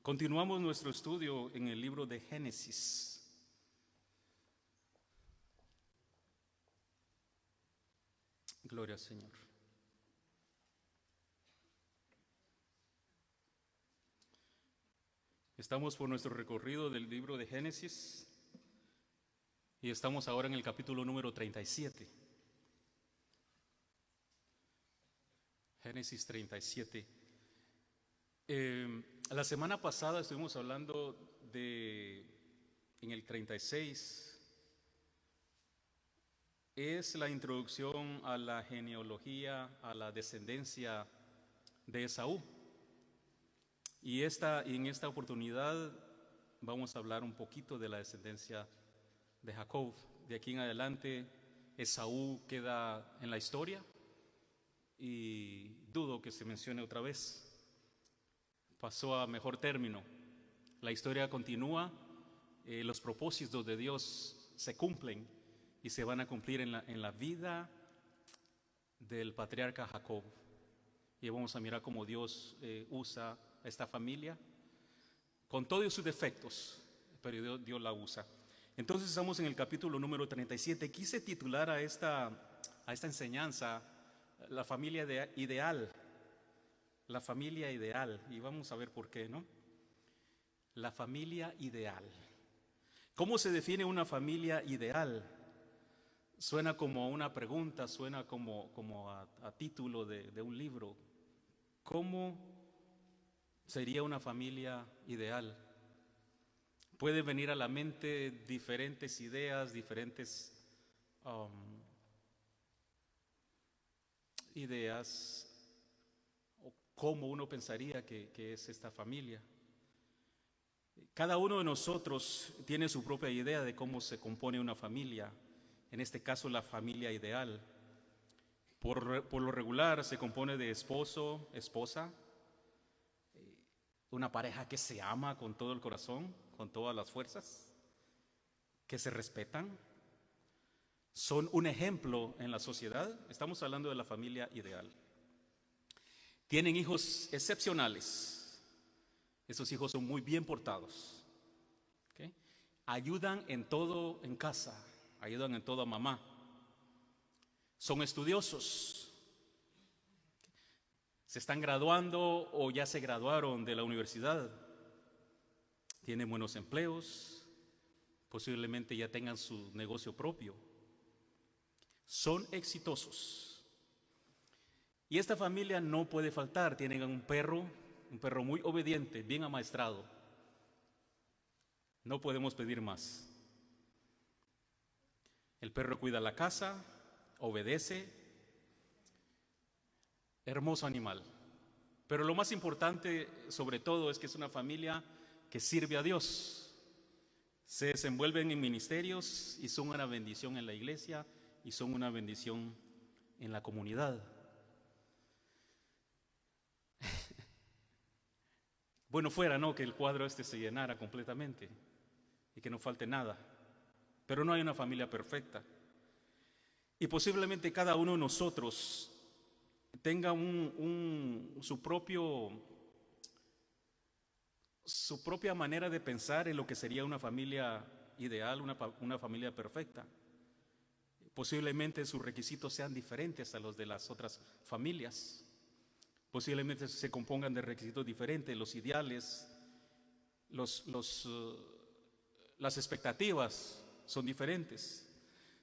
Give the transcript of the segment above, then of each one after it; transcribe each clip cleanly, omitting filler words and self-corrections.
Continuamos nuestro estudio en el libro de Génesis. Gloria al Señor. Estamos por nuestro recorrido del libro de Génesis y estamos ahora en el capítulo número 37. Génesis 37. La semana pasada estuvimos hablando en el 36, es la introducción a la genealogía, a la descendencia de Esaú. Y en esta oportunidad vamos a hablar un poquito de la descendencia de Jacob. De aquí en adelante, Esaú queda en la historia y dudo que se mencione otra vez. Pasó a mejor término. La historia continúa, los propósitos de Dios se cumplen y se van a cumplir en la vida del patriarca Jacob. Y vamos a mirar cómo Dios usa a esta familia con todos sus defectos, pero Dios la usa. Entonces estamos en el capítulo número 37. Quise titular a esta enseñanza la familia ideal. La familia ideal, y vamos a ver por qué, ¿no? La familia ideal. ¿Cómo se define una familia ideal? Suena como una pregunta, suena como a título de un libro. ¿Cómo sería una familia ideal? Puede venir a la mente diferentes ideas, diferentes ideas. ¿Cómo uno pensaría que es esta familia? Cada uno de nosotros tiene su propia idea de cómo se compone una familia, en este caso la familia ideal. Por lo regular se compone de esposo, esposa, una pareja que se ama con todo el corazón, con todas las fuerzas, que se respetan, son un ejemplo en la sociedad. Estamos hablando de la familia ideal. Tienen hijos excepcionales. Esos hijos son muy bien portados. ¿Okay? Ayudan en todo en casa, ayudan en todo a mamá. Son estudiosos. Se están graduando o ya se graduaron de la universidad. Tienen buenos empleos. Posiblemente ya tengan su negocio propio. Son exitosos. Y esta familia no puede faltar. Tienen un perro muy obediente, bien amaestrado. No podemos pedir más. El perro cuida la casa, obedece. Hermoso animal. Pero lo más importante, sobre todo, es que es una familia que sirve a Dios. Se desenvuelven en ministerios y son una bendición en la iglesia y son una bendición en la comunidad. Bueno fuera, ¿no?, que el cuadro se llenara completamente y que no falte nada. Pero no hay una familia perfecta. Y posiblemente cada uno de nosotros tenga su propia manera de pensar en lo que sería una familia ideal, una familia perfecta. Posiblemente sus requisitos sean diferentes a los de las otras familias. Posiblemente se compongan de requisitos diferentes, los ideales, las expectativas son diferentes.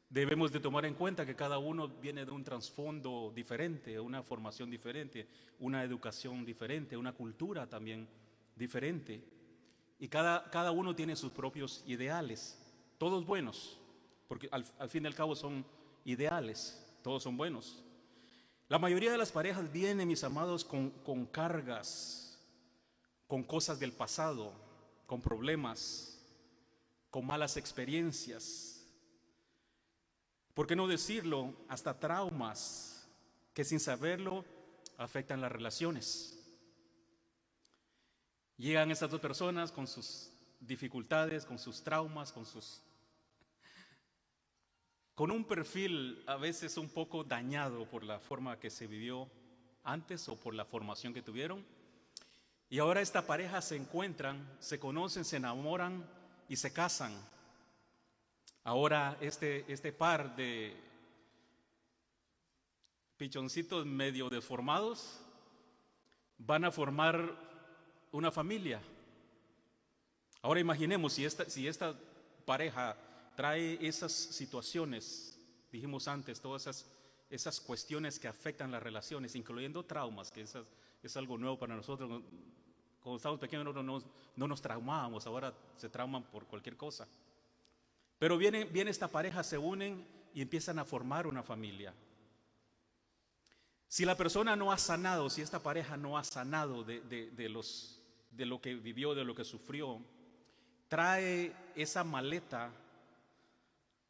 Debemos de tomar en cuenta que cada uno viene de un trasfondo diferente, una formación diferente, una educación diferente, una cultura también diferente. Y cada uno tiene sus propios ideales, todos buenos, porque al fin y al cabo son ideales, todos son buenos. La mayoría de las parejas vienen, mis amados, con cargas, con cosas del pasado, con problemas, con malas experiencias. ¿Por qué no decirlo? Hasta traumas que sin saberlo afectan las relaciones. Llegan estas dos personas con sus dificultades, con sus traumas, con un perfil a veces un poco dañado por la forma que se vivió antes o por la formación que tuvieron. Y ahora esta pareja se encuentran, se conocen, se enamoran y se casan. Ahora este par de pichoncitos medio deformados van a formar una familia. Ahora imaginemos si esta pareja trae esas situaciones, dijimos antes, todas esas cuestiones que afectan las relaciones, incluyendo traumas, que es algo nuevo para nosotros. Cuando estábamos pequeños no nos traumábamos, ahora se trauman por cualquier cosa. Pero viene esta pareja, se unen y empiezan a formar una familia. Si la persona no ha sanado, si esta pareja no ha sanado de lo que vivió, de lo que sufrió, trae esa maleta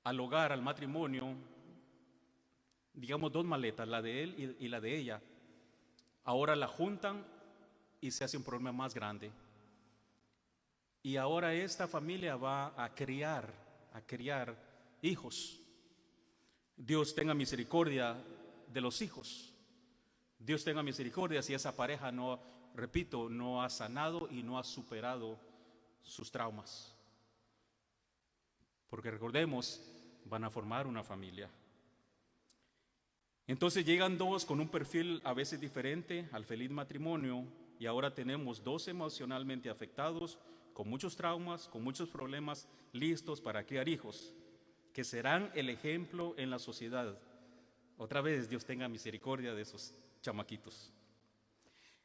al hogar, al matrimonio, digamos 2 maletas, la de él y la de ella. Ahora la juntan y se hace un problema más grande. Y ahora esta familia va a criar hijos. Dios tenga misericordia de los hijos. Dios tenga misericordia si esa pareja no ha sanado y no ha superado sus traumas. Porque recordemos, van a formar una familia. Entonces llegan 2 con un perfil a veces diferente al feliz matrimonio, y ahora tenemos 2 emocionalmente afectados, con muchos traumas, con muchos problemas, listos para criar hijos, que serán el ejemplo en la sociedad. Otra vez, Dios tenga misericordia de esos chamaquitos.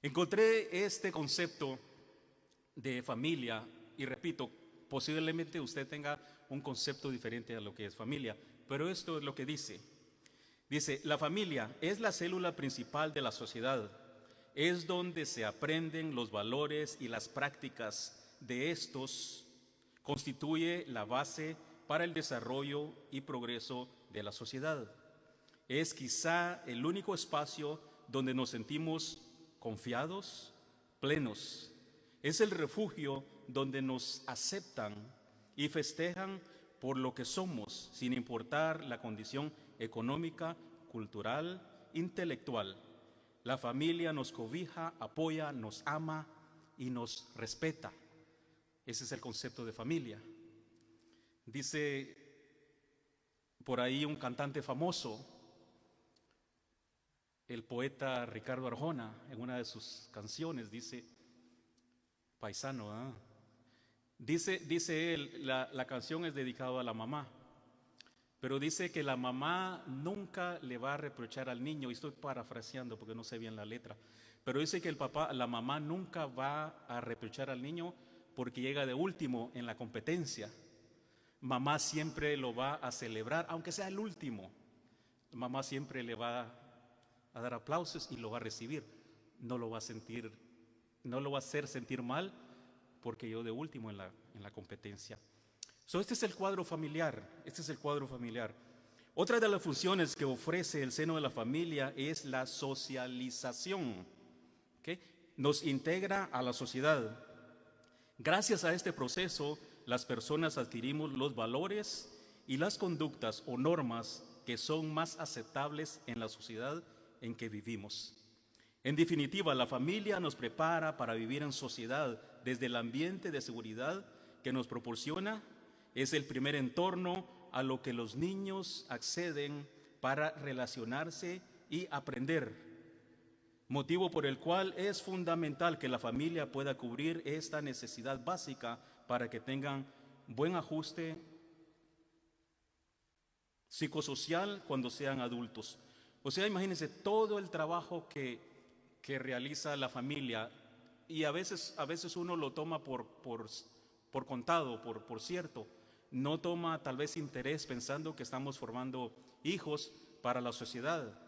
Encontré este concepto de familia, y repito, posiblemente usted tenga un concepto diferente a lo que es familia, pero esto es lo que dice. Dice, la familia es la célula principal de la sociedad. Es donde se aprenden los valores y las prácticas de estos. Constituye la base para el desarrollo y progreso de la sociedad. Es quizá el único espacio donde nos sentimos confiados, plenos. Es el refugio donde nos aceptan y festejan por lo que somos, sin importar la condición económica, cultural, intelectual. La familia nos cobija, apoya, nos ama y nos respeta. Ese es el concepto de familia. Dice por ahí un cantante famoso, el poeta Ricardo Arjona, en una de sus canciones, dice, paisano, dice él, la canción es dedicada a la mamá, pero dice que la mamá nunca le va a reprochar al niño, y estoy parafraseando porque no sé bien la letra, pero dice que la mamá nunca va a reprochar al niño porque llega de último en la competencia. Mamá siempre lo va a celebrar, aunque sea el último. Mamá siempre le va a dar aplausos y lo va a recibir. No lo va a hacer sentir mal porque yo de último en la competencia. Este es el cuadro familiar. Otra de las funciones que ofrece el seno de la familia es la socialización. ¿Okay? Nos integra a la sociedad. Gracias a este proceso, las personas adquirimos los valores y las conductas o normas que son más aceptables en la sociedad en que vivimos. En definitiva, la familia nos prepara para vivir en sociedad desde el ambiente de seguridad que nos proporciona. Es el primer entorno a lo que los niños acceden para relacionarse y aprender. Motivo por el cual es fundamental que la familia pueda cubrir esta necesidad básica para que tengan buen ajuste psicosocial cuando sean adultos. O sea, imagínense todo el trabajo que realiza la familia, y a veces uno lo toma por contado, por cierto. No toma tal vez interés pensando que estamos formando hijos para la sociedad.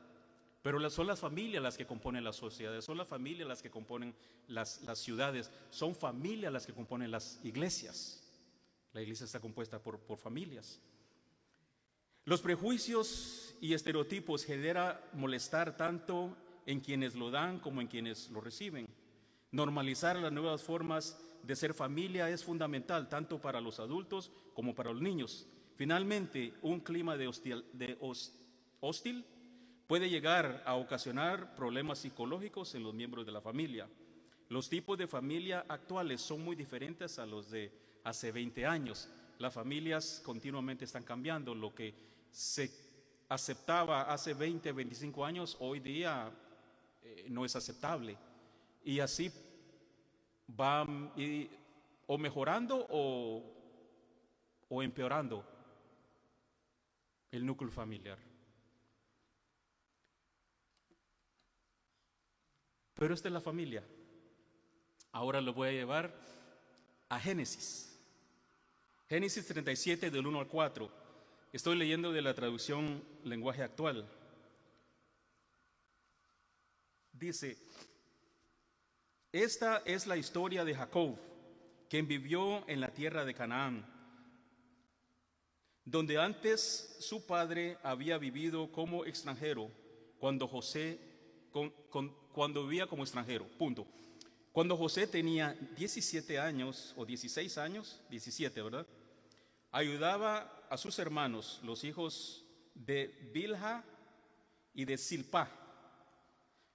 Pero son las familias las que componen las sociedades, son las familias las que componen las ciudades, son familias las que componen las iglesias. La iglesia está compuesta por familias. Los prejuicios y estereotipos generan molestar tanto en quienes lo dan como en quienes lo reciben. Normalizar las nuevas formas de ser familia es fundamental tanto para los adultos como para los niños. Finalmente, un clima hostil puede llegar a ocasionar problemas psicológicos en los miembros de la familia. Los tipos de familia actuales son muy diferentes a los de hace 20 años. Las familias continuamente están cambiando. Lo que se aceptaba hace 20, 25 años, hoy día no es aceptable. Y así va o mejorando o empeorando el núcleo familiar. Pero esta es la familia. Ahora lo voy a llevar a Génesis. Génesis 37 del 1 al 4. Estoy leyendo de la traducción lenguaje actual. Dice: esta es la historia de Jacob, quien vivió en la tierra de Canaán, donde antes su padre había vivido como extranjero, cuando vivía como extranjero, punto. Cuando José tenía 17 años o 16 años, 17, ¿verdad? Ayudaba a sus hermanos, los hijos de Bilha y de Silpa,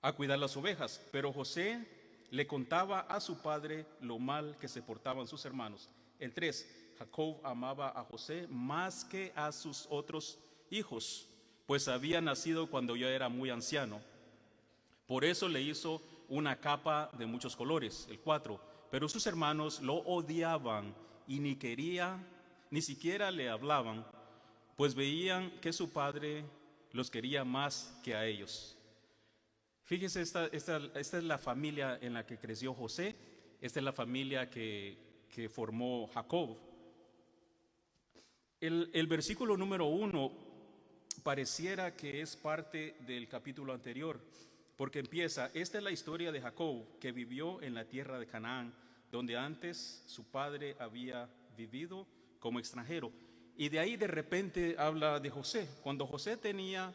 a cuidar las ovejas, pero José le contaba a su padre lo mal que se portaban sus hermanos. El 3, Jacob amaba a José más que a sus otros hijos, pues había nacido cuando ya era muy anciano. Por eso le hizo una capa de muchos colores. El 4, pero sus hermanos lo odiaban y ni siquiera le hablaban, pues veían que su padre los quería más que a ellos. Fíjese, esta es la familia en la que creció José. Esta es la familia que formó Jacob. El versículo número 1 pareciera que es parte del capítulo anterior, porque empieza: esta es la historia de Jacob, que vivió en la tierra de Canaán, donde antes su padre había vivido como extranjero. Y de ahí de repente habla de José. Cuando José tenía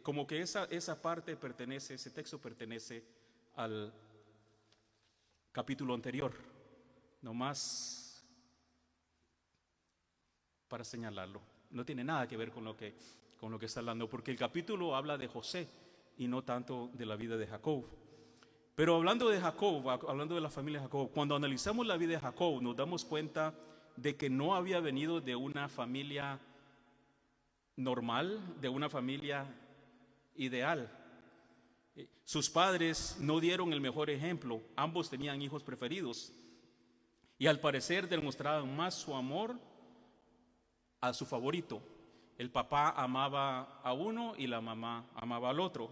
como que esa parte pertenece, ese texto pertenece al capítulo anterior, nomás para señalarlo. No tiene nada que ver con lo que está hablando, porque el capítulo habla de José y no tanto de la vida de Jacob. Pero hablando de Jacob, hablando de la familia de Jacob, cuando analizamos la vida de Jacob, nos damos cuenta de que no había venido de una familia normal, de una familia ideal. Sus padres no dieron el mejor ejemplo. Ambos tenían hijos preferidos y al parecer demostraban más su amor a su favorito. El papá amaba a uno y la mamá amaba al otro.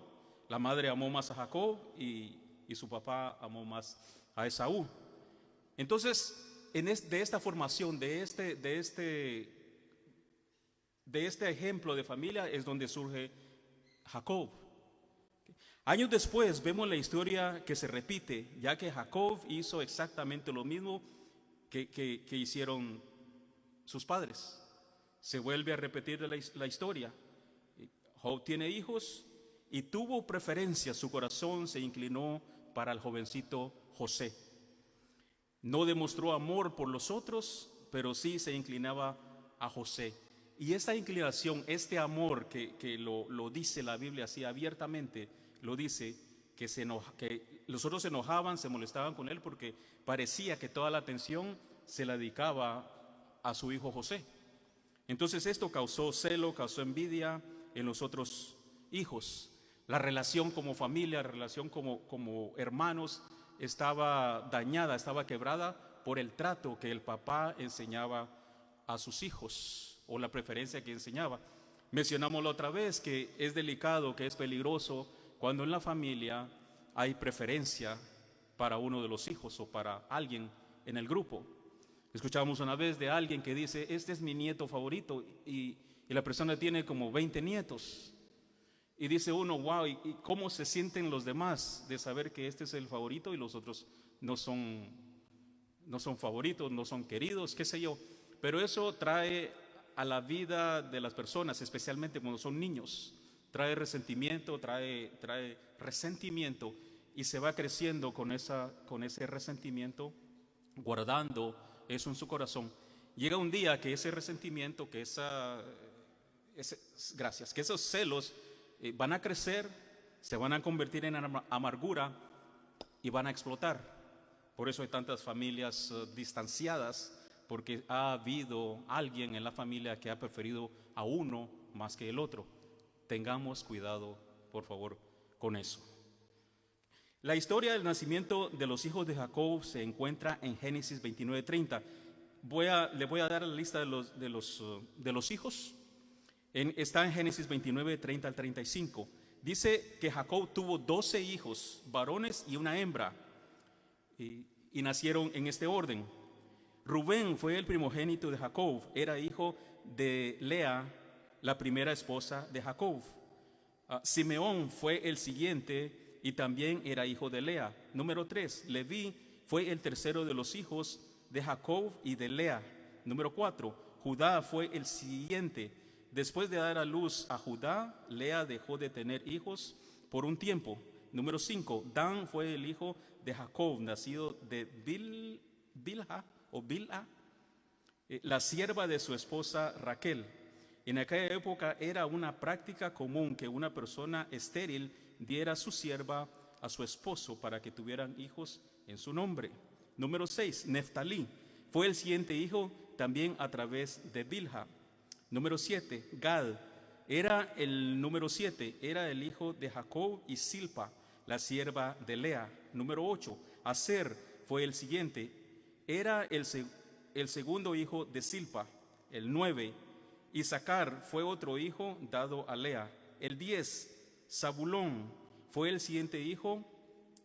La madre amó más a Jacob y su papá amó más a Esaú. Entonces, de esta formación, de este ejemplo de familia es donde surge Jacob. Años después vemos la historia que se repite, ya que Jacob hizo exactamente lo mismo que hicieron sus padres. Se vuelve a repetir la historia. Job tiene hijos y tuvo preferencia, su corazón se inclinó para el jovencito José. No demostró amor por los otros, pero sí se inclinaba a José. Y esta inclinación, este amor que lo dice la Biblia así abiertamente, lo dice, que los otros se enojaban, se molestaban con él porque parecía que toda la atención se la dedicaba a su hijo José. Entonces esto causó celo, causó envidia en los otros hijos. La relación como familia, la relación como hermanos estaba dañada, estaba quebrada por el trato que el papá enseñaba a sus hijos o la preferencia que enseñaba. Mencionamos la otra vez que es delicado, que es peligroso cuando en la familia hay preferencia para uno de los hijos o para alguien en el grupo. Escuchamos una vez de alguien que dice: este es mi nieto favorito, y la persona tiene como 20 nietos. Y dice uno: wow, ¿y cómo se sienten los demás de saber que este es el favorito y los otros no son favoritos, no son queridos, qué sé yo? Pero eso trae a la vida de las personas, especialmente cuando son niños, trae resentimiento, trae resentimiento, y se va creciendo con ese resentimiento, guardando eso en su corazón. Llega un día que ese resentimiento, que esos celos van a crecer, se van a convertir en amargura, y van a explotar. Por eso hay tantas familias distanciadas, porque ha habido alguien en la familia que ha preferido a uno más que el otro. Tengamos cuidado, por favor, con eso. La historia del nacimiento de los hijos de Jacob se encuentra en Génesis 29:30. Le voy a dar la lista de los hijos. Está en Génesis 29:30 al 35. Dice que Jacob tuvo 12 hijos, varones y una hembra, y nacieron en este orden. Rubén fue el primogénito de Jacob, era hijo de Lea, la primera esposa de Jacob. Simeón fue el siguiente y también era hijo de Lea. Número 3, Leví fue el tercero de los hijos de Jacob y de Lea. Número 4, Judá fue el siguiente. Después de dar a luz a Judá, Lea dejó de tener hijos por un tiempo. Número 5, Dan fue el hijo de Jacob, nacido de Bilha, la sierva de su esposa Raquel. En aquella época era una práctica común que una persona estéril diera su sierva a su esposo para que tuvieran hijos en su nombre. Número 6, Neftalí fue el siguiente hijo, también a través de Bilha. Número 7, Gad era el número 7, era el hijo de Jacob y Silpa, la sierva de Lea. Número 8, Aser fue el siguiente, era el segundo hijo de Silpa. El 9, Isaacar fue otro hijo dado a Lea. El 10, Zabulón fue el siguiente hijo,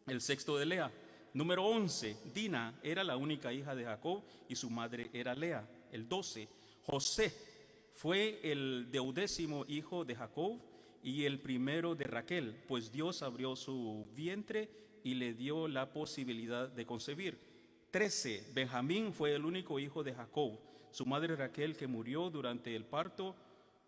el sexto de Lea. Número 11, Dina era la única hija de Jacob y su madre era Lea. El 12, José fue el 12º hijo de Jacob y el primero de Raquel, pues Dios abrió su vientre y le dio la posibilidad de concebir. 13, Benjamín fue el único hijo de Jacob. Su madre Raquel, que murió durante el parto,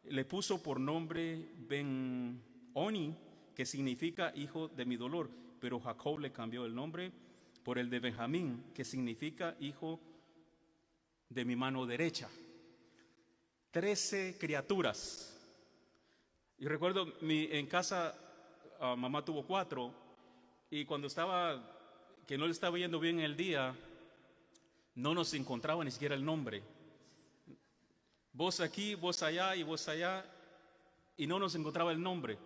le puso por nombre Ben-Oni, que significa hijo de mi dolor, pero Jacob le cambió el nombre por el de Benjamín, que significa hijo de mi mano derecha. 13 criaturas. Y recuerdo, en casa mamá tuvo 4, y cuando que no le estaba yendo bien el día, no nos encontraba ni siquiera el nombre. Vos aquí, vos allá y vos allá, y no nos encontraba el nombre.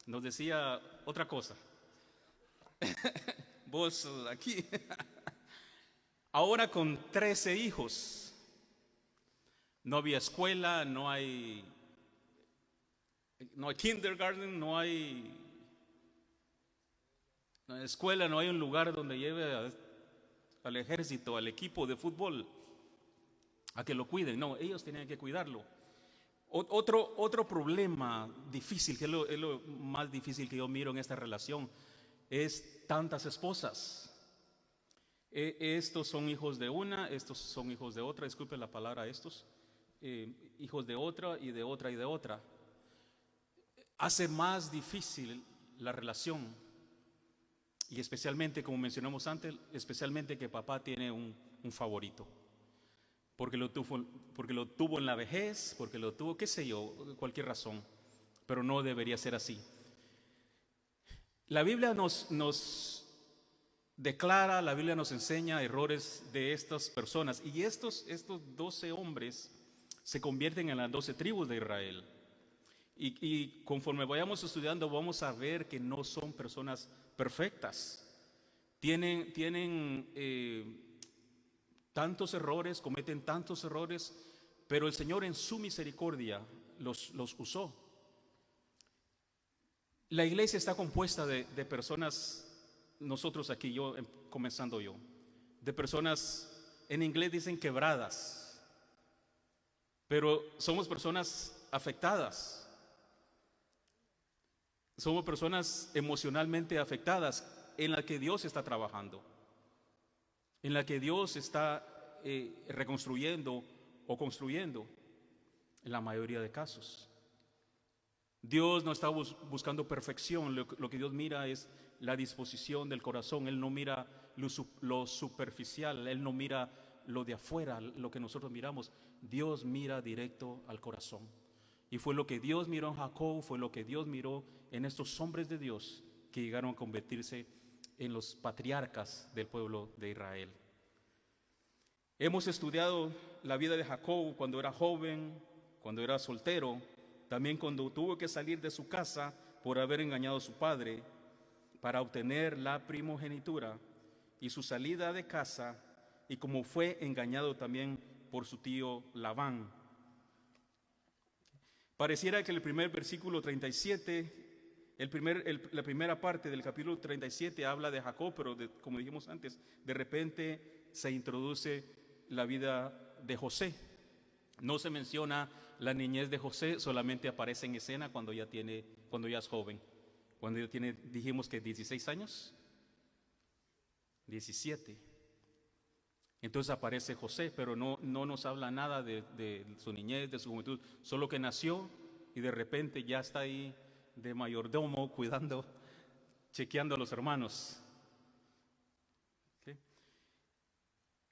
Nos decía otra cosa. Vos aquí. Ahora con 13 hijos. No había escuela, no hay kindergarten, no hay escuela, no hay un lugar donde lleve al ejército, al equipo de fútbol, a que lo cuiden. No, ellos tenían que cuidarlo. Otro problema difícil, que es lo más difícil que yo miro en esta relación, es tantas esposas. Estos son hijos de una, estos son hijos de otra, disculpe la palabra estos. Hijos de otra y de otra y de otra. Hace más difícil la relación, y especialmente, como mencionamos antes, especialmente que papá tiene un favorito, porque lo tuvo en la vejez, porque lo tuvo, qué sé yo, cualquier razón, pero no debería ser así. La Biblia nos declara, la Biblia nos enseña errores de estas personas, y estos 12 hombres se convierten en las 12 tribus de Israel. Y conforme vayamos estudiando, vamos a ver que no son personas perfectas. Tienen tantos errores, cometen tantos errores, pero el Señor en su misericordia los usó. La iglesia está compuesta de personas, nosotros aquí, comenzando yo, de personas, en inglés dicen quebradas, pero somos personas afectadas. Somos personas emocionalmente afectadas, en la que Dios está trabajando, en la que Dios está reconstruyendo o construyendo, en la mayoría de casos. Dios no está buscando perfección, lo que Dios mira es la disposición del corazón. Él no mira lo superficial, Él no mira lo de afuera, lo que nosotros miramos. Dios mira directo al corazón. Y fue lo que Dios miró en Jacob, fue lo que Dios miró en estos hombres de Dios que llegaron a convertirse en los patriarcas del pueblo de Israel. Hemos estudiado la vida de Jacob cuando era joven, cuando era soltero, también cuando tuvo que salir de su casa por haber engañado a su padre para obtener la primogenitura, y su salida de casa, y como fue engañado también por su tío Labán. Pareciera que el primer versículo 37, la primera parte del capítulo 37 habla de Jacob, pero como dijimos antes, de repente se introduce la vida de José. No se menciona la niñez de José, solamente aparece en escena cuando ya es joven. Cuando ya tiene, dijimos que 16 años, 17. Entonces aparece José, pero no nos habla nada de su niñez, de su juventud, solo que nació y de repente ya está ahí de mayordomo, cuidando, chequeando a los hermanos. ¿Okay?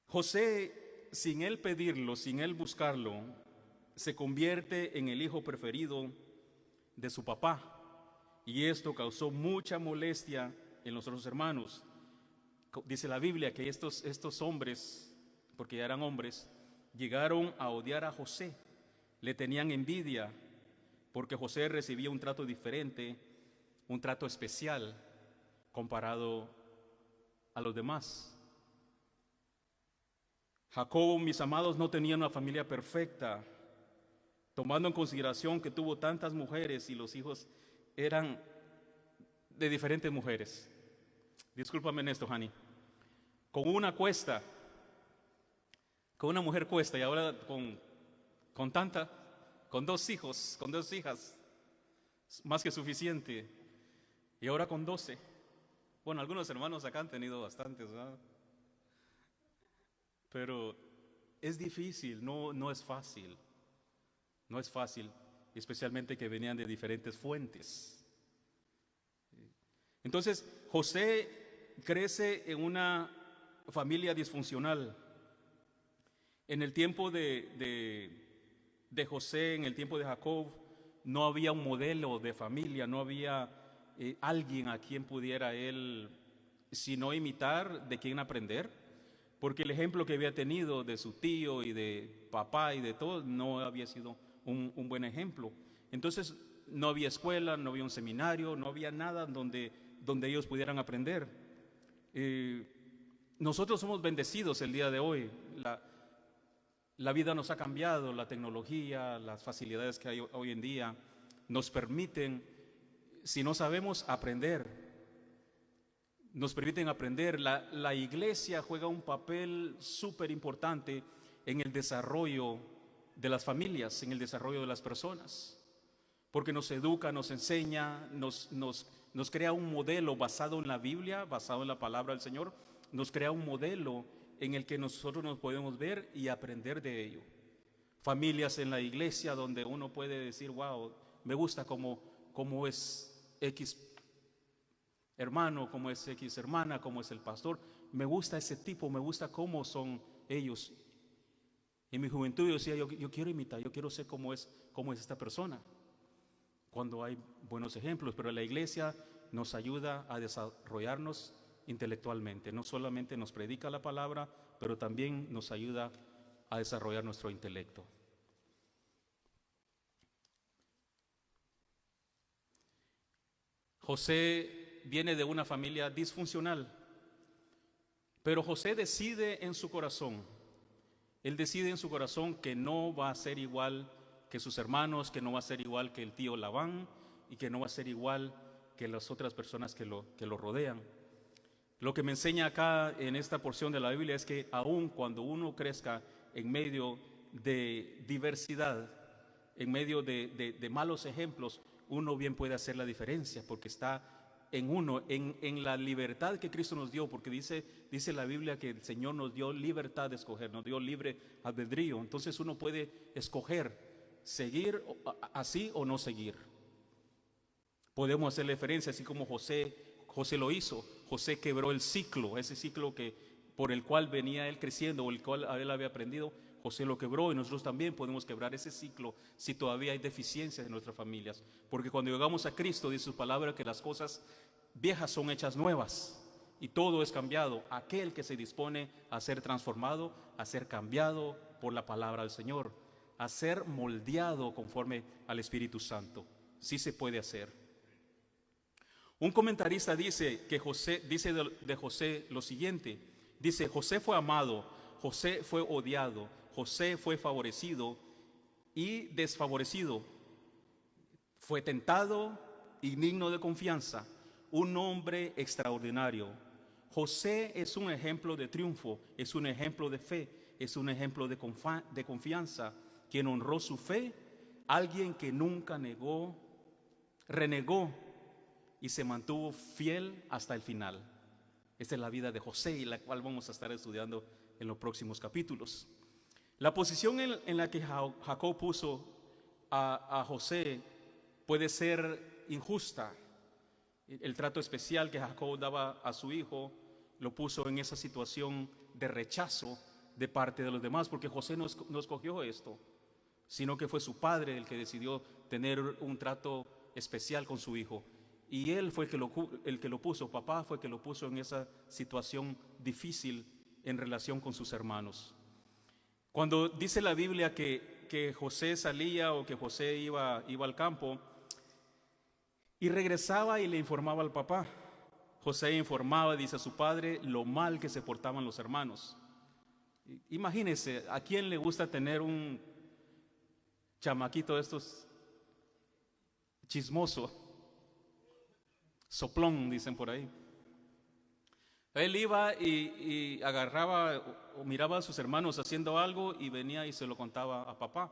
José, sin él pedirlo, sin él buscarlo, se convierte en el hijo preferido de su papá, y esto causó mucha molestia en los otros hermanos. Dice la Biblia que estos hombres, porque ya eran hombres, llegaron a odiar a José. Le tenían envidia porque José recibía un trato diferente, un trato especial comparado a los demás. Jacob, mis amados, no tenía una familia perfecta, tomando en consideración que tuvo tantas mujeres y los hijos eran de diferentes mujeres. Discúlpame en esto, Hani. Con una mujer cuesta, y ahora con 2 hijos, con 2 hijas, más que suficiente. Y ahora con 12. Bueno, algunos hermanos acá han tenido bastantes, ¿verdad? Pero es difícil, no es fácil. No es fácil, especialmente que venían de diferentes fuentes. Entonces, José crece en una familia disfuncional. En el tiempo de José, en el tiempo de Jacob, no había un modelo de familia, no había alguien a quien pudiera él, si no imitar, de quien aprender, porque el ejemplo que había tenido de su tío y de papá y de todo no había sido un buen ejemplo. Entonces no había escuela, no había un seminario, no había nada donde ellos pudieran aprender. Nosotros somos bendecidos el día de hoy. La vida nos ha cambiado, la tecnología, las facilidades que hay hoy en día nos permiten, si no sabemos, aprender. Nos permiten aprender. La iglesia juega un papel súper importante en el desarrollo de las familias, en el desarrollo de las personas, porque nos educa, nos enseña, nos crea un modelo basado en la Biblia, basado en la palabra del Señor. Nos crea un modelo en el que nosotros nos podemos ver y aprender de ello. Familias en la iglesia donde uno puede decir, wow, me gusta cómo es X hermano, cómo es X hermana, cómo es el pastor. Me gusta ese tipo, me gusta cómo son ellos. En mi juventud yo decía, yo quiero imitar, yo quiero ser cómo es esta persona. Cuando hay buenos ejemplos, pero la iglesia nos ayuda a desarrollarnos intelectualmente. No solamente nos predica la palabra, pero también nos ayuda a desarrollar nuestro intelecto. José viene de una familia disfuncional, pero José decide en su corazón, él decide en su corazón que no va a ser igual que sus hermanos, que no va a ser igual que el tío Labán y que no va a ser igual que las otras personas que lo rodean. Lo que me enseña acá en esta porción de la Biblia es que aun cuando uno crezca en medio de diversidad, en medio de malos ejemplos, uno bien puede hacer la diferencia porque está en uno, en la libertad que Cristo nos dio, porque dice la Biblia que el Señor nos dio libertad de escoger, nos dio libre albedrío. Entonces uno puede escoger seguir así o no seguir. Podemos hacer la diferencia, así como José lo hizo. José quebró el ciclo, ese ciclo por el cual venía él creciendo, o el cual él había aprendido. José lo quebró, y nosotros también podemos quebrar ese ciclo si todavía hay deficiencias en nuestras familias. Porque cuando llegamos a Cristo, dice su palabra que las cosas viejas son hechas nuevas. y todo es cambiado. Aquel que se dispone a ser transformado, a ser cambiado por la palabra del Señor, a ser moldeado conforme al Espíritu Santo. Sí se puede hacer. Un comentarista dice que de José lo siguiente. Dice: José fue amado, José fue odiado, José fue favorecido y desfavorecido, fue tentado y digno de confianza, un hombre extraordinario. José es un ejemplo de triunfo, es un ejemplo de fe, es un ejemplo de confianza, quien honró su fe, alguien que nunca renegó y se mantuvo fiel hasta el final. Esta es la vida de José, y la cual vamos a estar estudiando en los próximos capítulos. La posición en la que Jacob puso a José puede ser injusta. El trato especial que Jacob daba a su hijo lo puso en esa situación de rechazo de parte de los demás, porque José no escogió esto, sino que fue su padre el que decidió tener un trato especial con su hijo. Y él fue el que lo puso, papá fue el que lo puso en esa situación difícil en relación con sus hermanos. Cuando dice la Biblia que José salía o que José iba al campo y regresaba y le informaba al papá, José informaba, dice a su padre, lo mal que se portaban los hermanos. Imagínense, ¿a quién le gusta tener un chamaquito de estos chismoso? Soplón, dicen por ahí. Él iba y agarraba o miraba a sus hermanos haciendo algo y venía y se lo contaba a papá.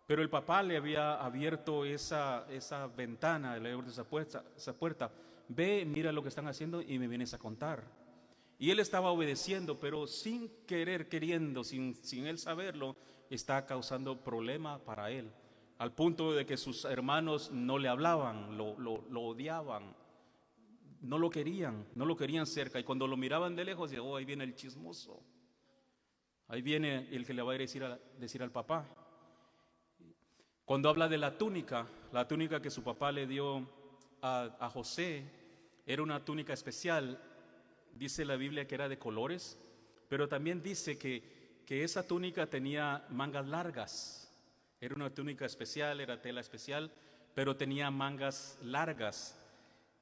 Pero el papá le había abierto esa ventana, le había abierto esa puerta. Ve, mira lo que están haciendo y me vienes a contar. Y él estaba obedeciendo, pero sin querer, queriendo, sin él saberlo, está causando problema para él. Al punto de que sus hermanos no le hablaban, lo odiaban. No lo querían cerca. Y cuando lo miraban de lejos, decían: oh, ahí viene el chismoso. Ahí viene el que le va a decir al papá. Cuando habla de la túnica que su papá le dio a José, era una túnica especial. Dice la Biblia que era de colores, pero también dice que esa túnica tenía mangas largas. Era una túnica especial, era tela especial, pero tenía mangas largas,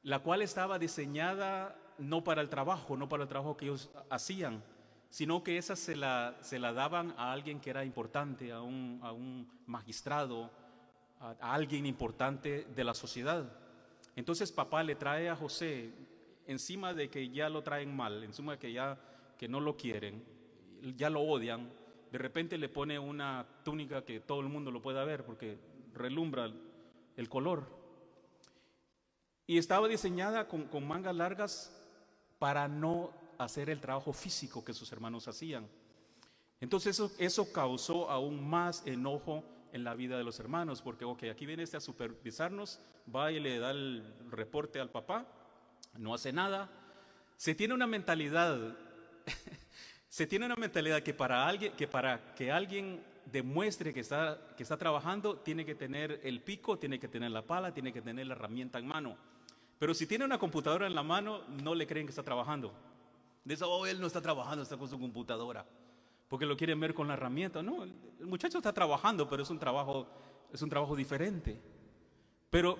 la cual estaba diseñada no para el trabajo que ellos hacían, sino que esa se la daban a alguien que era importante, a un magistrado, a alguien importante de la sociedad. Entonces papá le trae a José, encima de que ya lo traen mal, encima de que no lo quieren, ya lo odian, de repente le pone una túnica que todo el mundo lo pueda ver porque relumbra el color. Y estaba diseñada con mangas largas para no hacer el trabajo físico que sus hermanos hacían. Entonces eso causó aún más enojo en la vida de los hermanos, porque aquí viene a supervisarnos, va y le da el reporte al papá, no hace nada. Se tiene una mentalidad que para que alguien demuestre que está trabajando, tiene que tener el pico, tiene que tener la pala, tiene que tener la herramienta en mano. Pero si tiene una computadora en la mano, no le creen que está trabajando. Dicen: oh, él no está trabajando, está con su computadora, porque lo quieren ver con la herramienta. No, el muchacho está trabajando, pero es un trabajo diferente. Pero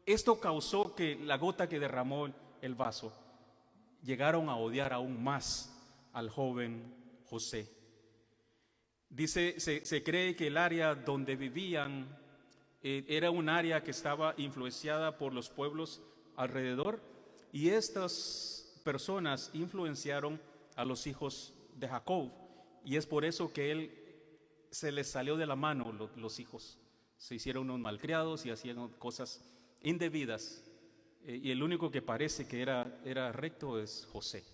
esto causó que la gota que derramó el vaso, llegaron a odiar aún más al joven José. Dice, se cree que el área donde vivían era un área que estaba influenciada por los pueblos alrededor, y estas personas influenciaron a los hijos de Jacob, y es por eso que él se les salió de la mano los hijos. Se hicieron unos malcriados y hacían cosas indebidas, y el único que parece que era recto es José.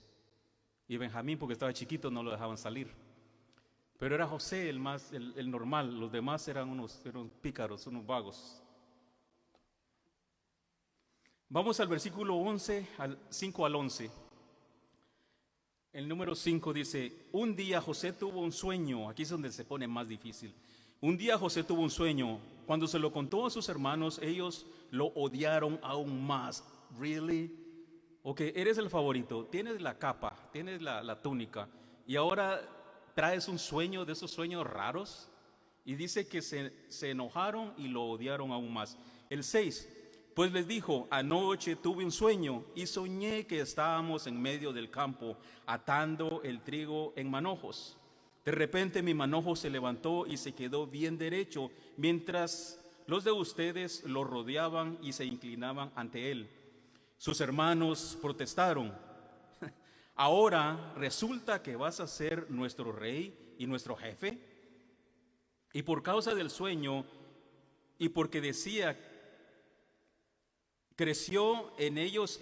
Y Benjamín, porque estaba chiquito, no lo dejaban salir. Pero era José el normal, los demás eran unos pícaros, unos vagos. Vamos al versículo 5 al 11. El número 5 dice: un día José tuvo un sueño. Aquí es donde se pone más difícil. Un día José tuvo un sueño. Cuando se lo contó a sus hermanos, ellos lo odiaron aún más. ¿Really? Ok, eres el favorito, tienes la capa, tienes la túnica, y ahora traes un sueño de esos sueños raros, y dice que se enojaron y lo odiaron aún más. El 6, pues les dijo, anoche tuve un sueño y soñé que estábamos en medio del campo atando el trigo en manojos. De repente mi manojo se levantó y se quedó bien derecho, mientras los de ustedes lo rodeaban y se inclinaban ante él. Sus hermanos protestaron. Ahora resulta que vas a ser nuestro rey y nuestro jefe. Y por causa del sueño y porque decía, creció en ellos,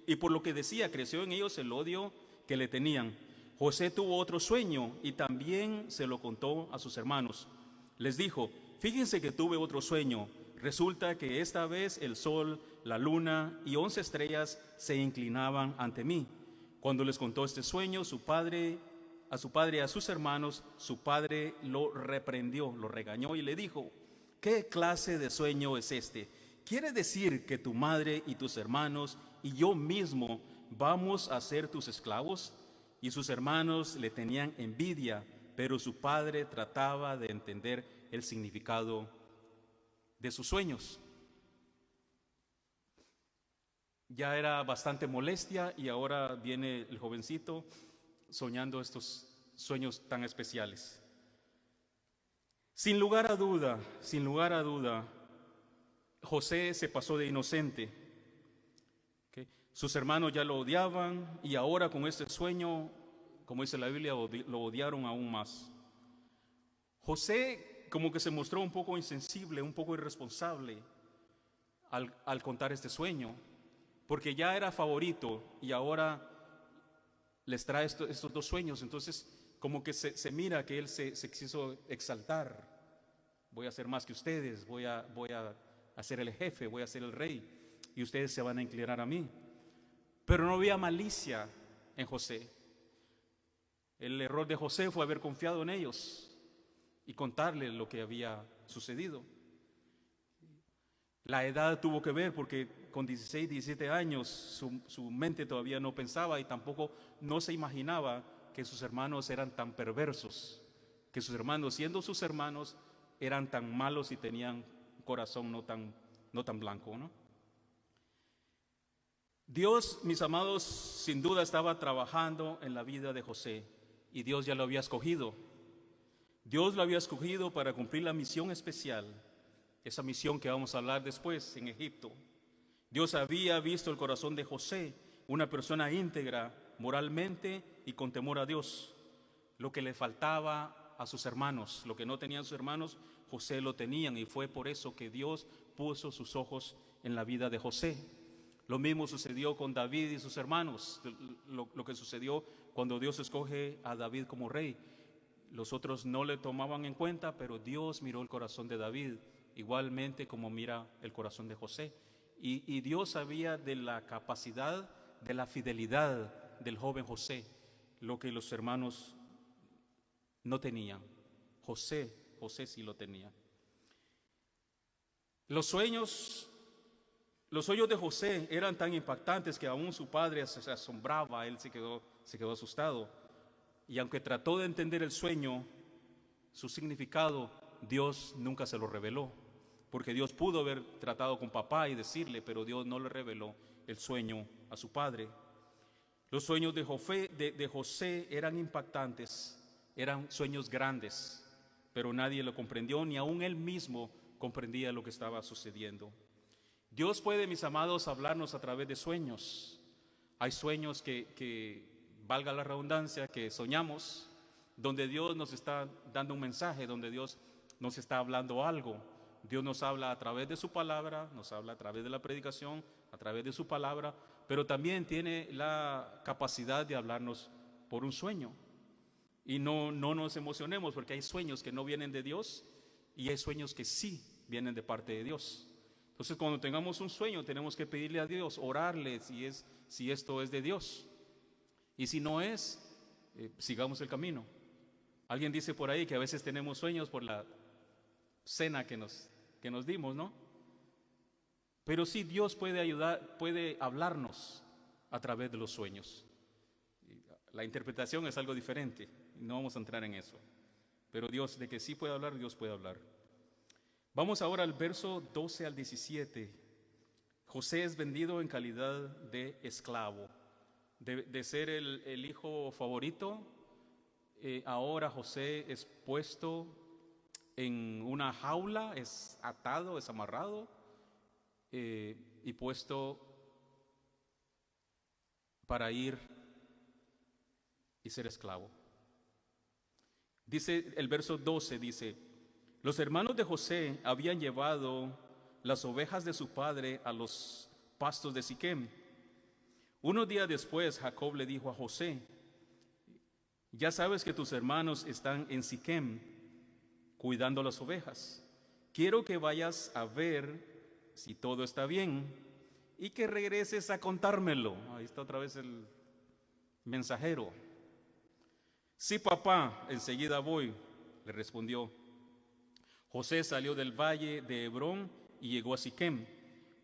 y por lo que decía, creció en ellos el odio que le tenían. José tuvo otro sueño y también se lo contó a sus hermanos. Les dijo, fíjense que tuve otro sueño. Resulta que esta vez el sol, la luna y 11 estrellas se inclinaban ante mí. Cuando les contó este sueño, a su padre y a sus hermanos, su padre lo reprendió, lo regañó y le dijo, ¿qué clase de sueño es este? ¿Quiere decir que tu madre y tus hermanos y yo mismo vamos a ser tus esclavos? Y sus hermanos le tenían envidia, pero su padre trataba de entender el significado de sus sueños. Ya era bastante molestia y ahora viene el jovencito soñando estos sueños tan especiales. Sin lugar a duda, José se pasó de inocente. ¿Okay? Sus hermanos ya lo odiaban y ahora con este sueño, como dice la Biblia, lo odiaron aún más. José como que se mostró un poco insensible, un poco irresponsable al contar este sueño, porque ya era favorito y ahora les trae estos dos sueños. Entonces como que se mira que él se quiso exaltar. Voy a ser más que ustedes, voy a ser el jefe, voy a ser el rey y ustedes se van a inclinar a mí. Pero no había malicia en José. El error de José fue haber confiado en ellos y contarle lo que había sucedido. La edad tuvo que ver porque con 16, 17 años su mente todavía no pensaba y tampoco no se imaginaba que sus hermanos eran tan perversos, que sus hermanos, siendo sus hermanos, eran tan malos y tenían un corazón no tan blanco, ¿no? Dios, mis amados, sin duda estaba trabajando en la vida de José y Dios ya lo había escogido. Dios lo había escogido para cumplir la misión especial, esa misión que vamos a hablar después en Egipto. Dios había visto el corazón de José, una persona íntegra moralmente y con temor a Dios. Lo que le faltaba a sus hermanos, lo que no tenían sus hermanos, José lo tenían, y fue por eso que Dios puso sus ojos en la vida de José. Lo mismo sucedió con David y sus hermanos, lo que sucedió cuando Dios escoge a David como rey. Los otros no le tomaban en cuenta, pero Dios miró el corazón de David, igualmente como mira el corazón de José. Y Dios sabía de la capacidad, de la fidelidad del joven José, lo que los hermanos no tenían. José sí lo tenía. Los sueños de José eran tan impactantes que aún su padre se asombraba, él se quedó asustado. Y aunque trató de entender el sueño, su significado, Dios nunca se lo reveló. Porque Dios pudo haber tratado con papá y decirle, pero Dios no le reveló el sueño a su padre. Los sueños de José eran impactantes, eran sueños grandes, pero nadie lo comprendió, ni aún él mismo comprendía lo que estaba sucediendo. Dios puede, mis amados, hablarnos a través de sueños. Hay sueños que valga la redundancia, que soñamos, donde Dios nos está dando un mensaje, donde Dios nos está hablando algo. Dios nos habla a través de su palabra, nos habla a través de la predicación, a través de su palabra, pero también tiene la capacidad de hablarnos por un sueño. Y no nos emocionemos, porque hay sueños que no vienen de Dios y hay sueños que sí vienen de parte de Dios. Entonces, cuando tengamos un sueño, tenemos que pedirle a Dios, orarle si esto es de Dios. Y si no es, sigamos el camino. Alguien dice por ahí que a veces tenemos sueños por la cena que nos dimos, ¿no? Pero sí, Dios puede ayudar, puede hablarnos a través de los sueños. La interpretación es algo diferente, no vamos a entrar en eso. Pero Dios, de que sí puede hablar, Dios puede hablar. Vamos ahora al verso 12 al 17. José es vendido en calidad de esclavo. De ser el hijo favorito, ahora José es puesto en una jaula, es atado, es amarrado y puesto para ir y ser esclavo. Dice el verso 12, dice: los hermanos de José habían llevado las ovejas de su padre a los pastos de Siquem. Unos días después, Jacob le dijo a José: ya sabes que tus hermanos están en Siquem cuidando las ovejas. Quiero que vayas a ver si todo está bien y que regreses a contármelo. Ahí está otra vez el mensajero. Sí, papá, enseguida voy, le respondió. José salió del valle de Hebrón y llegó a Siquem,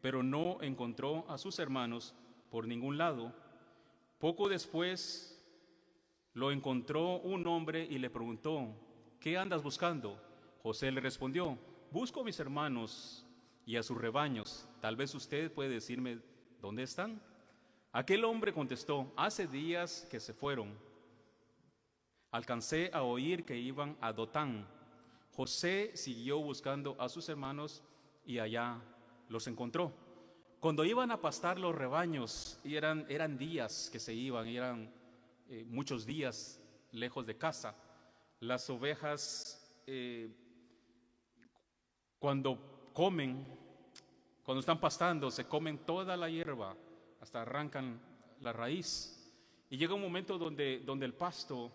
pero no encontró a sus hermanos por ningún lado. Poco después lo encontró un hombre y le preguntó: ¿qué andas buscando? José le respondió: busco a mis hermanos y a sus rebaños. Tal vez usted puede decirme dónde están. Aquel hombre contestó: hace días que se fueron. Alcancé a oír que iban a Dotán. José siguió buscando a sus hermanos y allá los encontró. Cuando iban a pastar los rebaños, y eran días que se iban, eran muchos días lejos de casa. Las ovejas cuando están pastando, se comen toda la hierba, hasta arrancan la raíz. Y llega un momento donde el pasto,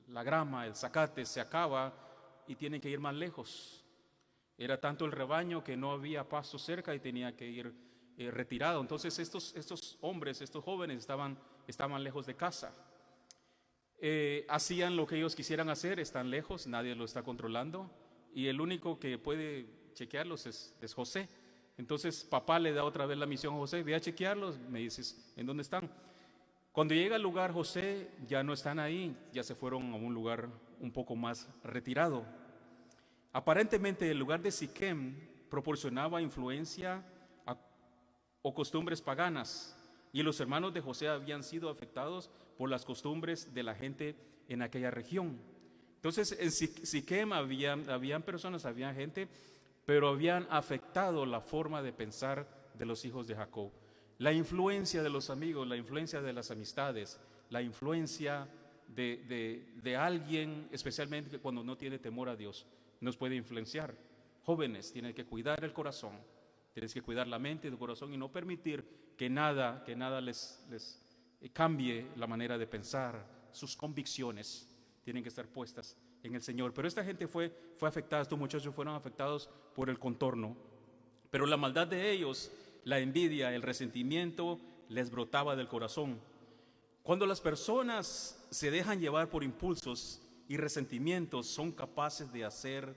la grama, el zacate se acaba y tienen que ir más lejos. Era tanto el rebaño que no había pasto cerca y tenía que ir retirado. Entonces estos hombres, estos jóvenes estaban lejos de casa. Hacían lo que ellos quisieran hacer, están lejos, nadie lo está controlando y el único que puede chequearlos es José. Entonces papá le da otra vez la misión a José: ve a chequearlos, me dices en dónde están. Cuando llega al lugar, José, ya no están ahí, ya se fueron a un lugar un poco más retirado. Aparentemente el lugar de Siquem proporcionaba influencia o costumbres paganas, y los hermanos de José habían sido afectados por las costumbres de la gente en aquella región. Entonces en Siquem habían personas, había gente, pero habían afectado la forma de pensar de los hijos de Jacob. La influencia de los amigos, la influencia de las amistades, la influencia de alguien, especialmente cuando no tiene temor a Dios, nos puede influenciar. Jóvenes, tienen que cuidar el corazón, tienes que cuidar la mente y el corazón y no permitir que nada les cambie la manera de pensar. Sus convicciones tienen que estar puestas en el Señor. Pero esta gente fue afectada, estos muchachos fueron afectados por el contorno. Pero la maldad de ellos, la envidia, el resentimiento, les brotaba del corazón. Cuando las personas se dejan llevar por impulsos y resentimientos, son capaces de hacer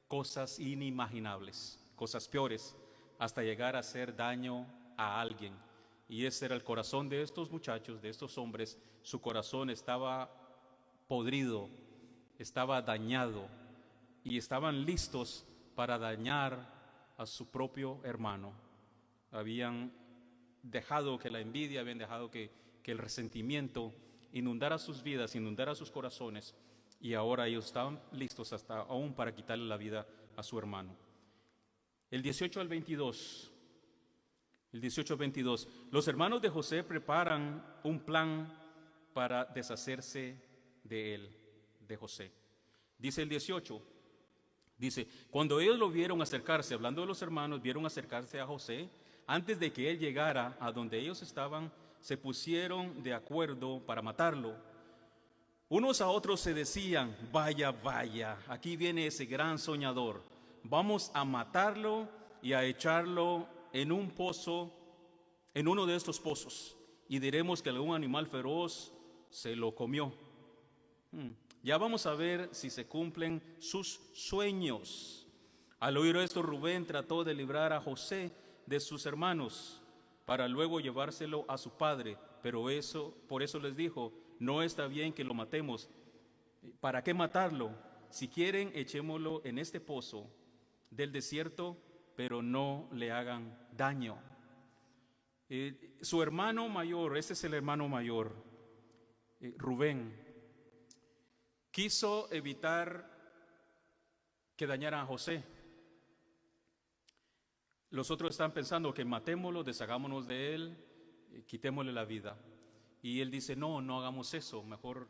cosas inimaginables, cosas peores, hasta llegar a hacer daño a alguien. Y ese era el corazón de estos muchachos, de estos hombres. Su corazón estaba podrido, estaba dañado y estaban listos para dañar a su propio hermano. Habían dejado que la envidia, habían dejado que el resentimiento inundara sus vidas, inundara sus corazones, y ahora ellos estaban listos hasta aún para quitarle la vida a su hermano. El 18 al 22, los hermanos de José preparan un plan para deshacerse de él, de José. Dice el 18, dice: cuando ellos lo vieron acercarse, hablando de los hermanos, vieron acercarse a José, antes de que él llegara a donde ellos estaban, se pusieron de acuerdo para matarlo. Unos a otros se decían: vaya, aquí viene ese gran soñador. Vamos a matarlo y a echarlo en un pozo, en uno de estos pozos, y diremos que algún animal feroz se lo comió. Ya vamos a ver si se cumplen sus sueños. Al oír esto, Rubén trató de librar a José de sus hermanos para luego llevárselo a su padre. Pero por eso les dijo, no está bien que lo matemos. ¿Para qué matarlo? Si quieren, echémoslo en este pozo del desierto, pero no le hagan daño. Su hermano mayor, este es el hermano mayor, Rubén, quiso evitar que dañaran a José. Los otros están pensando que matémoslo, deshagámonos de él, quitémosle la vida. Y él dice, no hagamos eso, mejor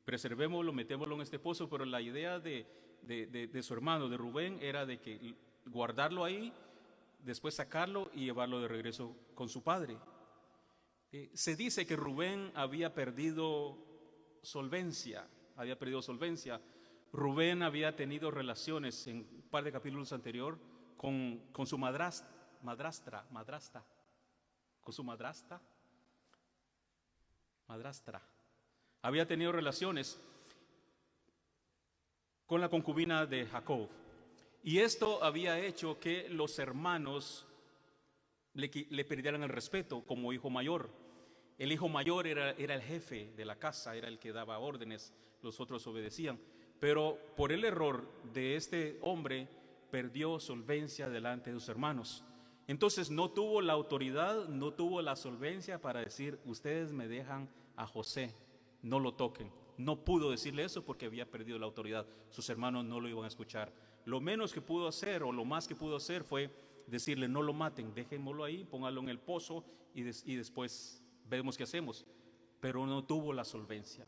preservémoslo, metémoslo en este pozo. Pero la idea de su hermano, de Rubén, era de que guardarlo ahí, después sacarlo y llevarlo de regreso con su padre. Se dice que Rubén había perdido solvencia. Rubén había tenido relaciones en un par de capítulos anterior con su madrastra. Había tenido relaciones con la concubina de Jacob. Y esto había hecho que los hermanos le perdieran el respeto como hijo mayor. El hijo mayor era el jefe de la casa, era el que daba órdenes, los otros obedecían. Pero por el error de este hombre, perdió solvencia delante de sus hermanos. Entonces no tuvo la autoridad, no tuvo la solvencia para decir, ustedes me dejan a José, no lo toquen. No pudo decirle eso porque había perdido la autoridad. Sus hermanos no lo iban a escuchar. Lo menos que pudo hacer, o lo más que pudo hacer, fue decirle, no lo maten, déjenmoslo ahí, pónganlo en el pozo y después vemos qué hacemos. Pero no tuvo la solvencia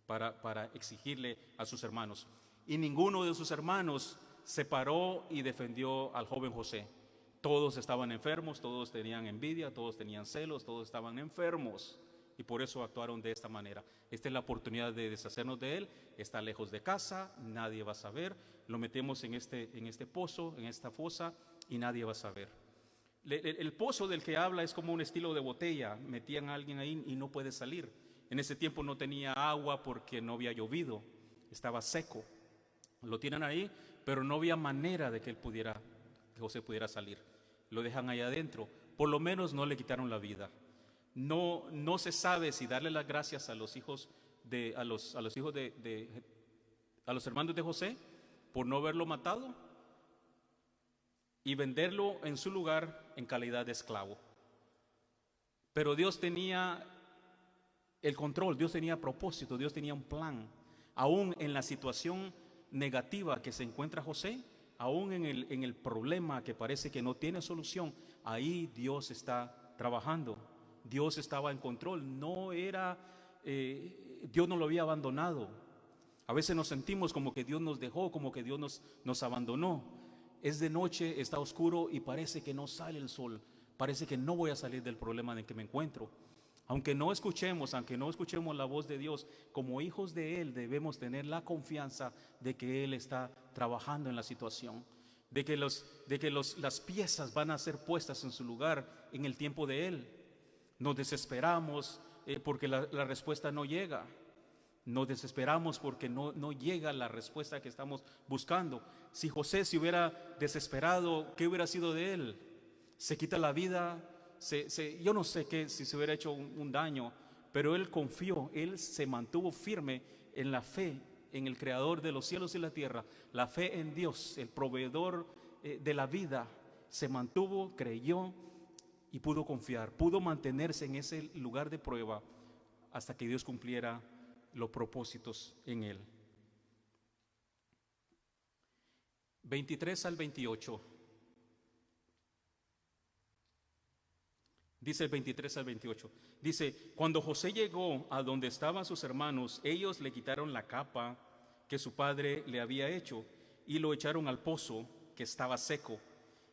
para exigirle a sus hermanos. Y ninguno de sus hermanos se paró y defendió al joven José. Todos estaban enfermos, todos tenían envidia, todos tenían celos, todos estaban enfermos. Y por eso actuaron de esta manera. Esta es la oportunidad de deshacernos de él. Está lejos de casa, nadie va a saber. Lo metemos en este pozo, en esta fosa, y nadie va a saber. El pozo del que habla es como un estilo de botella. Metían a alguien ahí y no puede salir. En ese tiempo no tenía agua porque no había llovido, estaba seco. Lo tienen ahí, pero no había manera de que José pudiera salir. Lo dejan ahí adentro. Por lo menos no le quitaron la vida. No se sabe si darle las gracias a los hermanos de José por no haberlo matado y venderlo en su lugar en calidad de esclavo. Pero Dios tenía el control, Dios tenía propósito, Dios tenía un plan. Aún en la situación negativa que se encuentra José, aún en el problema que parece que no tiene solución, ahí Dios está trabajando. Dios estaba en control, Dios no lo había abandonado. A veces nos sentimos como que Dios nos dejó, como que Dios nos abandonó. Es de noche, está oscuro y parece que no sale el sol, parece que no voy a salir del problema en el que me encuentro. Aunque no escuchemos la voz de Dios, como hijos de Él debemos tener la confianza de que Él está trabajando en la situación, de que las piezas van a ser puestas en su lugar en el tiempo de Él. Nos desesperamos porque la respuesta no llega. Nos desesperamos porque no llega la respuesta que estamos buscando. Si José se hubiera desesperado, ¿qué hubiera sido de él? Se quita la vida, yo no sé si se hubiera hecho un daño, pero él confió, él se mantuvo firme en la fe, en el Creador de los cielos y la tierra, la fe en Dios, el proveedor de la vida. Se mantuvo, creyó y pudo confiar, pudo mantenerse en ese lugar de prueba hasta que Dios cumpliera los propósitos en él. 23 al 28. Dice el 23 al 28. Dice, cuando José llegó a donde estaban sus hermanos, ellos le quitaron la capa que su padre le había hecho y lo echaron al pozo que estaba seco.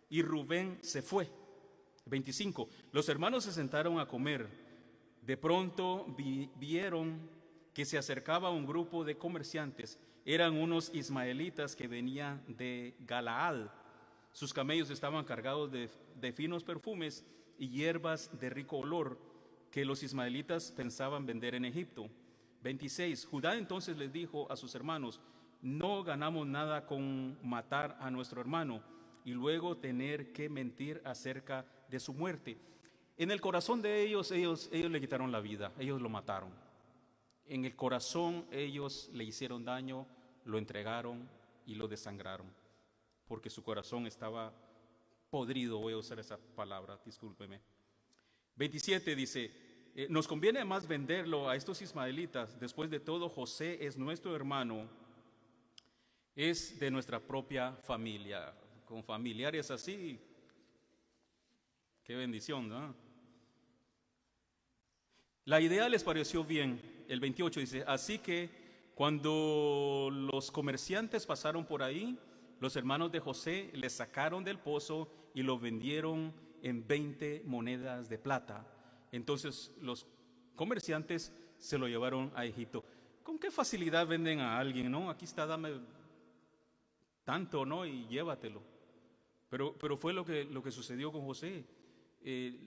Y Rubén se fue. 25. Los hermanos se sentaron a comer. De pronto vieron que se acercaba un grupo de comerciantes. Eran unos ismaelitas que venían de Galaad. Sus camellos estaban cargados de finos perfumes y hierbas de rico olor que los ismaelitas pensaban vender en Egipto. 26. Judá entonces les dijo a sus hermanos, no ganamos nada con matar a nuestro hermano y luego tener que mentir acerca de su muerte. En el corazón de ellos le quitaron la vida, ellos lo mataron. En el corazón ellos le hicieron daño, lo entregaron y lo desangraron, porque su corazón estaba podrido, voy a usar esa palabra, discúlpeme. 27 dice, nos conviene más venderlo a estos ismaelitas. Después de todo, José es nuestro hermano, es de nuestra propia familia. Con familiares así, qué bendición, ¿no? La idea les pareció bien. El 28 dice, así que cuando los comerciantes pasaron por ahí, los hermanos de José le sacaron del pozo y lo vendieron en 20 monedas de plata. Entonces los comerciantes se lo llevaron a Egipto. ¿Con qué facilidad venden a alguien, no? Aquí está, dame tanto, ¿no? Y llévatelo. Pero fue lo que sucedió con José.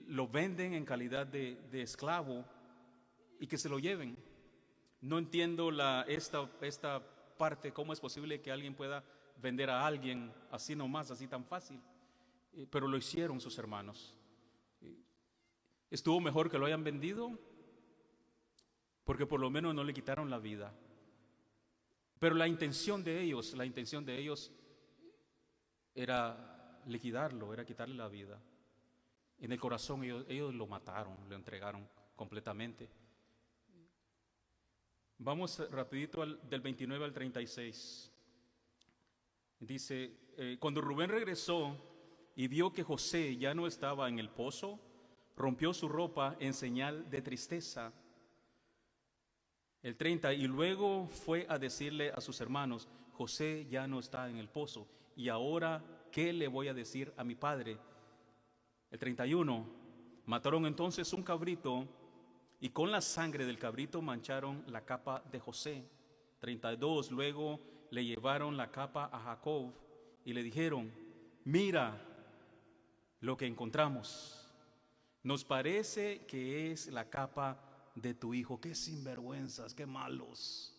Lo venden en calidad de esclavo y que se lo lleven. No entiendo esta parte, cómo es posible que alguien pueda vender a alguien así nomás, así tan fácil. Pero lo hicieron sus hermanos. ¿Estuvo mejor que lo hayan vendido? Porque por lo menos no le quitaron la vida. Pero la intención de ellos era liquidarlo, era quitarle la vida. En el corazón ellos lo mataron, lo entregaron completamente. Vamos rapidito del 29 al 36. Dice, cuando Rubén regresó y vio que José ya no estaba en el pozo, rompió su ropa en señal de tristeza. El 30, y luego fue a decirle a sus hermanos, José ya no está en el pozo, y ahora, ¿qué le voy a decir a mi padre? El 31, mataron entonces un cabrito, y con la sangre del cabrito mancharon la capa de José. 32, luego le llevaron la capa a Jacob, y le dijeron, mira lo que encontramos. Nos parece que es la capa de tu hijo. Qué sinvergüenzas, qué malos.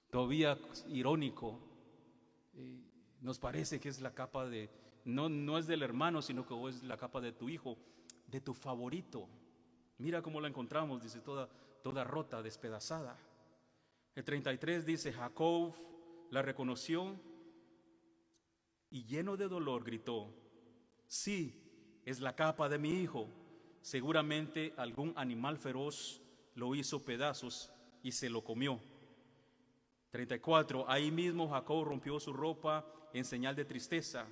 Todavía irónico. Nos parece que es la capa de, no es del hermano, sino que es la capa de tu hijo, de tu favorito. Mira cómo la encontramos, dice, toda rota, despedazada. El 33 dice, Jacob la reconoció y lleno de dolor gritó, sí, es la capa de mi hijo. Seguramente algún animal feroz lo hizo pedazos y se lo comió. 34, ahí mismo Jacob rompió su ropa en señal de tristeza,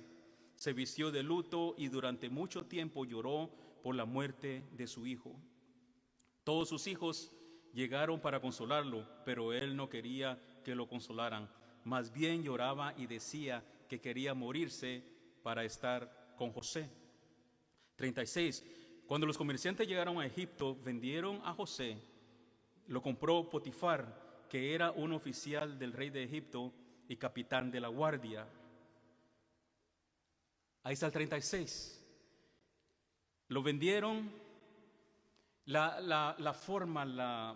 se vistió de luto y durante mucho tiempo lloró por la muerte de su hijo. Todos sus hijos llegaron para consolarlo, pero él no quería que lo consolaran. Más bien lloraba y decía que quería morirse para estar con José. 36. Cuando los comerciantes llegaron a Egipto, vendieron a José. Lo compró Potifar, que era un oficial del rey de Egipto y capitán de la guardia. Ahí está el 36. Lo vendieron. La forma, la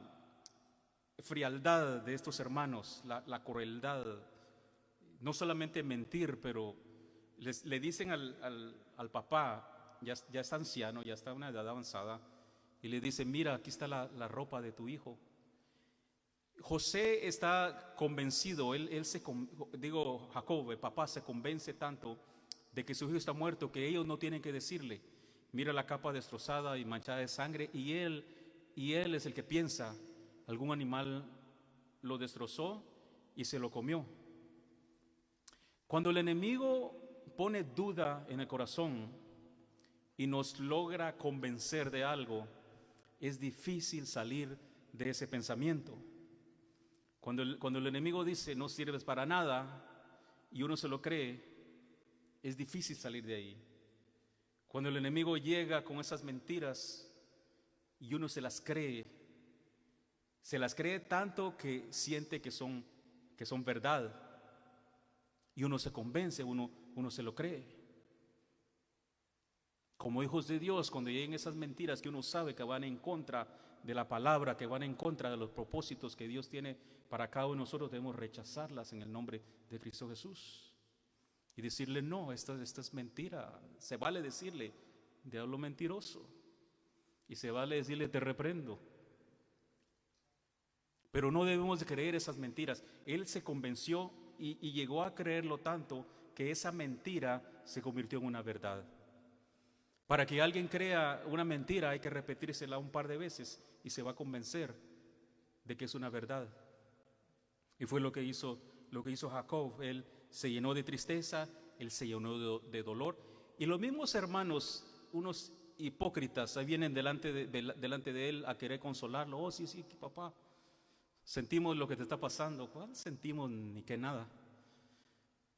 frialdad de estos hermanos, la crueldad, no solamente mentir, pero le dicen al papá, ya está anciano, ya está a una edad avanzada, y le dicen, mira, aquí está la ropa de tu hijo. José está convencido, Jacob, el papá, se convence tanto de que su hijo está muerto que ellos no tienen que decirle, mira la capa destrozada y manchada de sangre, y él es el que piensa, algún animal lo destrozó y se lo comió. Cuando el enemigo pone duda en el corazón y nos logra convencer de algo, es difícil salir de ese pensamiento. Cuando el enemigo dice no sirves para nada y uno se lo cree, es difícil salir de ahí. Cuando el enemigo llega con esas mentiras y uno se las cree tanto que siente que son verdad, y uno se convence, uno se lo cree. Como hijos de Dios, cuando lleguen esas mentiras que uno sabe que van en contra de la palabra, que van en contra de los propósitos que Dios tiene para cada uno de nosotros, debemos rechazarlas en el nombre de Cristo Jesús y decirle no, esta es mentira. Se vale decirle, diablo mentiroso. Y se vale decirle, te reprendo. Pero no debemos de creer esas mentiras. Él se convenció y llegó a creerlo tanto que esa mentira se convirtió en una verdad. Para que alguien crea una mentira hay que repetírsela un par de veces y se va a convencer de que es una verdad. Y fue lo que hizo Jacob. Él se llenó de tristeza, él se llenó de dolor. Y los mismos hermanos, unos hipócritas, ahí vienen delante de él a querer consolarlo. Oh, sí, papá, sentimos lo que te está pasando. ¿Cuál sentimos? Ni que nada.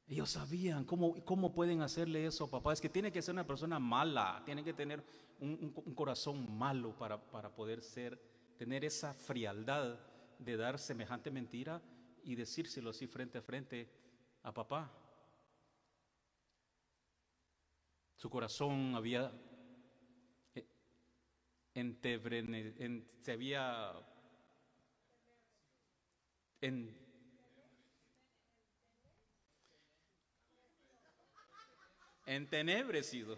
Ellos sabían cómo pueden hacerle eso, papá. Es que tiene que ser una persona mala, tiene que tener un corazón malo para poder tener esa frialdad de dar semejante mentira y decírselo así frente a frente a papá. Su corazón había se había entenebrecido.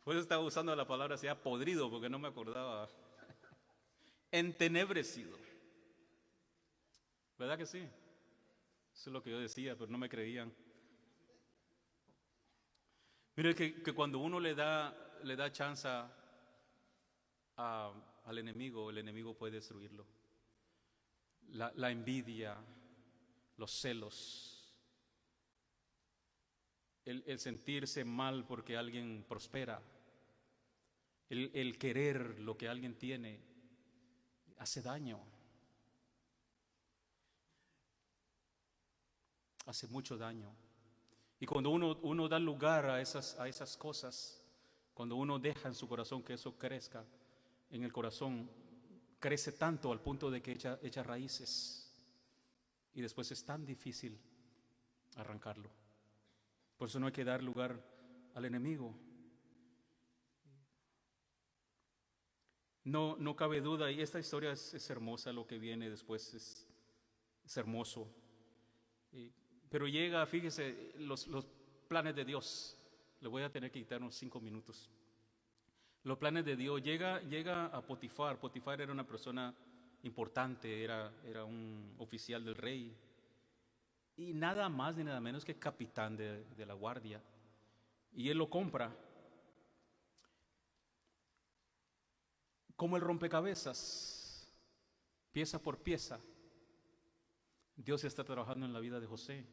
Por eso estaba usando la palabra, se ha podrido, porque no me acordaba. Entenebrecido. ¿Verdad que sí? Eso es lo que yo decía, pero no me creían. Mire que cuando uno le da chance al enemigo, el enemigo puede destruirlo. La envidia, los celos, el sentirse mal porque alguien prospera, el querer lo que alguien tiene, hace daño. Hace mucho daño. Y cuando uno da lugar a esas cosas, cuando uno deja en su corazón que eso crezca, en el corazón crece tanto al punto de que echa raíces y después es tan difícil arrancarlo. Por eso no hay que dar lugar al enemigo. No cabe duda, y esta historia es hermosa, lo que viene después es hermoso. Pero llega, fíjese, los planes de Dios. Le voy a tener que quitar unos 5 minutos. Los planes de Dios. Llega a Potifar. Potifar era una persona importante, era un oficial del rey. Y nada más ni nada menos que capitán de la guardia. Y él lo compra. Como el rompecabezas, pieza por pieza, Dios está trabajando en la vida de José.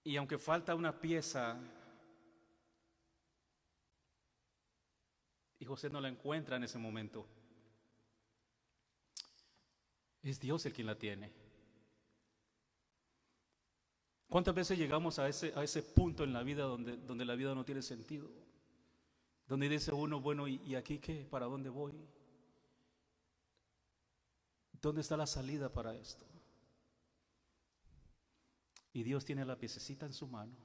Y aunque falta una pieza y José no la encuentra en ese momento, es Dios el quien la tiene. ¿Cuántas veces llegamos a ese punto en la vida donde la vida no tiene sentido? Donde dice uno, bueno, ¿y aquí qué? ¿Para dónde voy? ¿Dónde está la salida para esto? Y Dios tiene la piececita en su mano.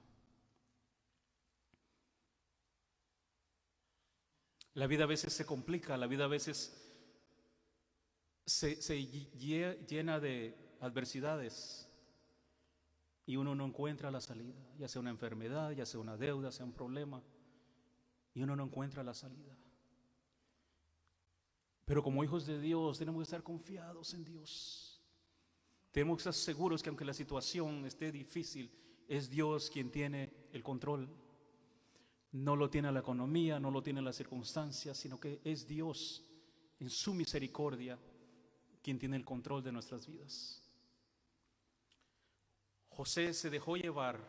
La vida a veces se complica, la vida a veces se llena de adversidades y uno no encuentra la salida, ya sea una enfermedad, ya sea una deuda, sea un problema, y uno no encuentra la salida. Pero como hijos de Dios tenemos que estar confiados en Dios. Tenemos que estar seguros que aunque la situación esté difícil, es Dios quien tiene el control. No lo tiene la economía, no lo tiene las circunstancias, sino que es Dios en su misericordia quien tiene el control de nuestras vidas. José se dejó llevar,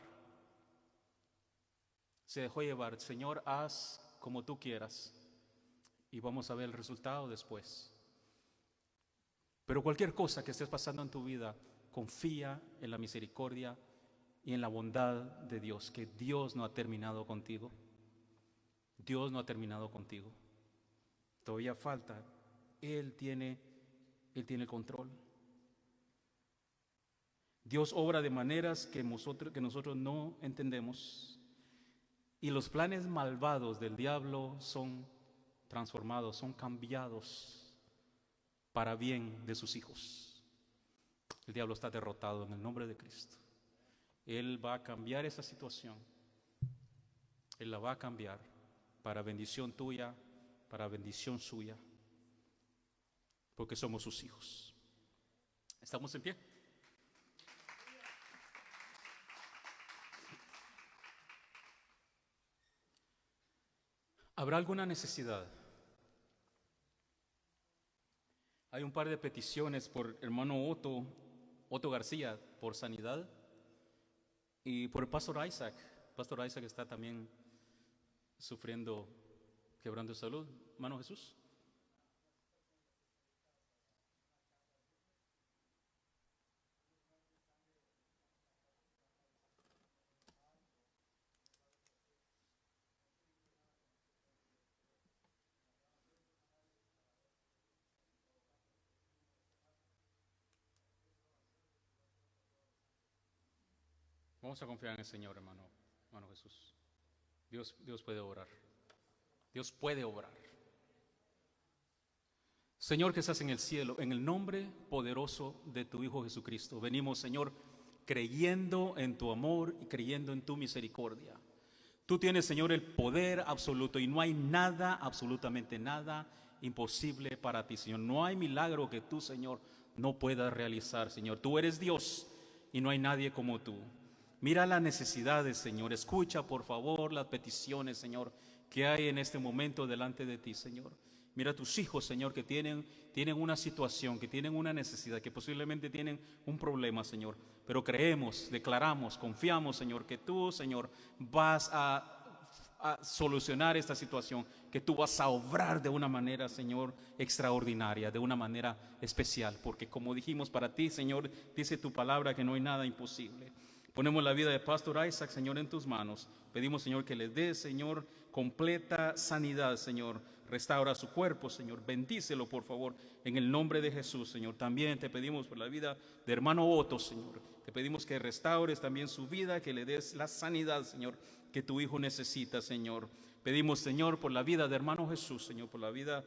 Señor, haz como tú quieras, y vamos a ver el resultado después. Pero cualquier cosa que estés pasando en tu vida, confía en la misericordia y en la bondad de Dios, que Dios no ha terminado contigo. Dios no ha terminado contigo. Todavía falta. Él tiene el control. Dios obra de maneras que nosotros no entendemos. Y los planes malvados del diablo son transformados, son cambiados para bien de sus hijos. El diablo está derrotado en el nombre de Cristo. Él va a cambiar esa situación. Él la va a cambiar para bendición tuya, para bendición suya, porque somos sus hijos. ¿Estamos en pie? ¿Habrá alguna necesidad? Hay un par de peticiones por hermano Otto García, por sanidad, y por el pastor Isaac. Pastor Isaac está también sufriendo, quebrando salud. Hermano Jesús. Vamos a confiar en el Señor, hermano Jesús. Dios puede obrar. Dios puede obrar. Señor que estás en el cielo, en el nombre poderoso de tu Hijo Jesucristo, venimos, Señor, creyendo en tu amor y creyendo en tu misericordia. Tú tienes, Señor, el poder absoluto y no hay nada, absolutamente nada imposible para ti, Señor. No hay milagro que tú, Señor, no puedas realizar, Señor. Tú eres Dios y no hay nadie como tú. Mira las necesidades, Señor. Escucha, por favor, las peticiones, Señor, que hay en este momento delante de ti, Señor. Mira a tus hijos, Señor, que tienen una situación, que tienen una necesidad, que posiblemente tienen un problema, Señor. Pero creemos, declaramos, confiamos, Señor, que tú, Señor, vas a solucionar esta situación, que tú vas a obrar de una manera, Señor, extraordinaria, de una manera especial. Porque como dijimos, para ti, Señor, dice tu palabra que no hay nada imposible. Ponemos la vida de Pastor Isaac, Señor, en tus manos. Pedimos, Señor, que le des, Señor, completa sanidad, Señor. Restaura su cuerpo, Señor. Bendícelo, por favor, en el nombre de Jesús, Señor. También te pedimos por la vida de hermano Otto, Señor. Te pedimos que restaures también su vida, que le des la sanidad, Señor, que tu hijo necesita, Señor. Pedimos, Señor, por la vida de hermano Jesús, Señor, por la vida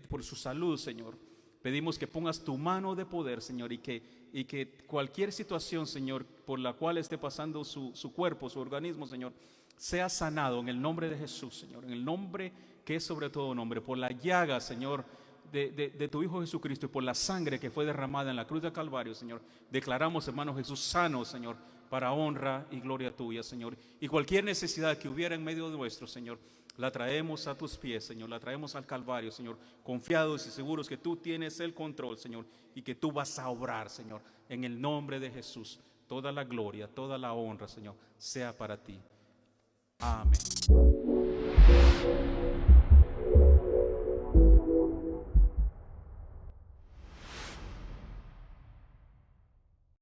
por su salud, Señor. Pedimos que pongas tu mano de poder, Señor, y que cualquier situación, Señor, por la cual esté pasando su cuerpo, su organismo, Señor, sea sanado en el nombre de Jesús, Señor, en el nombre que es sobre todo nombre, por la llaga, Señor, de tu Hijo Jesucristo y por la sangre que fue derramada en la cruz de Calvario, Señor. Declaramos, hermano Jesús, sano, Señor, para honra y gloria tuya, Señor. Y cualquier necesidad que hubiera en medio de nuestro, Señor, la traemos a tus pies, Señor, la traemos al Calvario, Señor, confiados y seguros que tú tienes el control, Señor, y que tú vas a obrar, Señor, en el nombre de Jesús. Toda la gloria, toda la honra, Señor, sea para ti. Amén.